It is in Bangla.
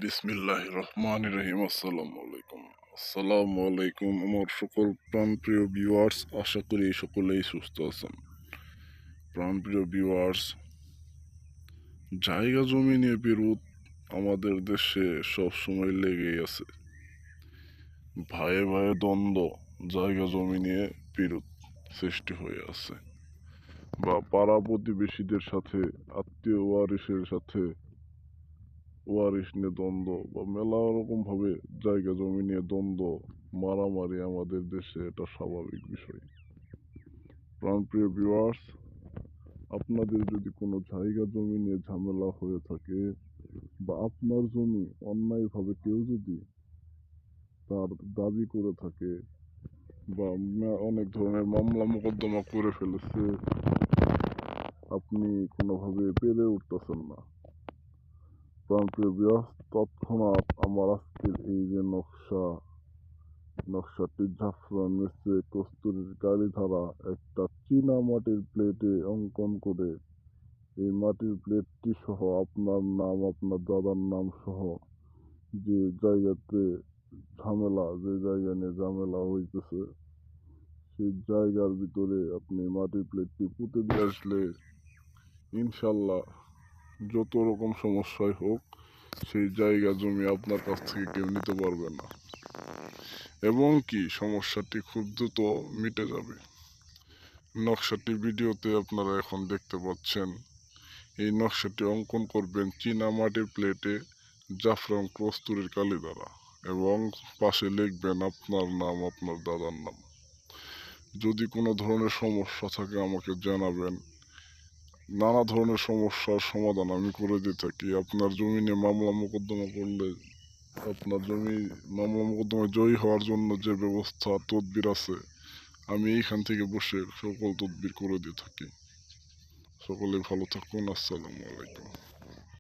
বিসমিল্লাহির রহমানির রহিম। আসসালামু আলাইকুম আমার সকল প্রাণপ্রিয় ভিউয়ার্স, আশা করি সকলেই সুস্থ আছেন। প্রাণপ্রিয় ভিউয়ার্স, জায়গা জমি নিয়ে বিরোধ আমাদের দেশে সবসময় লেগেই আছে। ভাইয়ে ভাইয়ে দ্বন্দ্ব, জায়গা জমি নিয়ে বিরোধ সৃষ্টি হয়ে আছে, বা পাড়া প্রতিবেশীদের সাথে, আত্মীয় ওয়ারিসের সাথে ওয়ারিশ নিয়ে দ্বন্দ্ব, বা মেলা রকম ভাবে জায়গা জমি নিয়ে দ্বন্দ্ব, মারামারি আমাদের দেশে এটা স্বাভাবিক বিষয়। প্রাণপ্রিয় ভিউয়ার্স, আপনাদের যদি কোনো জায়গা জমি নিয়ে ঝামেলা হয়ে থাকে, বা আপনার জমি অন্যায়ভাবে কেউ যদি তার দাবি করে থাকে, বা অনেক ধরনের মামলা মোকদ্দমা করে ফেলেছে, আপনি কোনোভাবে পেরে উঠতেছেন না, প্রাণপ্রিয় ভিউয়ার্স, তৎক্ষণাৎ আমার আজকের এই যে নকশাটি জাফরান মিশ্রে কস্তুরীর কালি ধারা একটা চীনা মাটির প্লেটে অঙ্কন করে, এই মাটির প্লেটটি সহ আপনার নাম, আপনার দাদার নাম সহ যে জায়গাতে যে জায়গা নিয়ে ঝামেলা হইতেছে, সেই জায়গার ভিতরে আপনি মাটির প্লেটটি পুঁতে দিয়ে আসলে ইনশাল্লাহ যত রকম সমস্যাই হোক, সেই জায়গা জমি আপনার কাছ থেকে কেউ নিতে পারবে না, এবং কি সমস্যাটি খুব দ্রুত মিটে যাবে। নকশাটি ভিডিওতে আপনারা এখন দেখতে পাচ্ছেন। এই নকশাটি অঙ্কন করবেন চীনা মাটির প্লেটে জাফরান কস্তুরীর কালি দ্বারা, এবং পাশে লিখবেন আপনার নাম, আপনার দাদার নাম। যদি কোনো ধরনের সমস্যা থাকে আমাকে জানাবেন। নানা ধরনের সমস্যার সমাধান আমি করে দিয়ে থাকি। আপনার জমি নিয়ে মামলা মোকদ্দমা করলে, আপনার জমি মামলা মোকদ্দমায় জয়ী হওয়ার জন্য যে ব্যবস্থা তদবির আছে, আমি এইখান থেকে বসে সকল তদবির করে দিয়ে থাকি। সকলে ভালো থাকুন। আসসালামু আলাইকুম।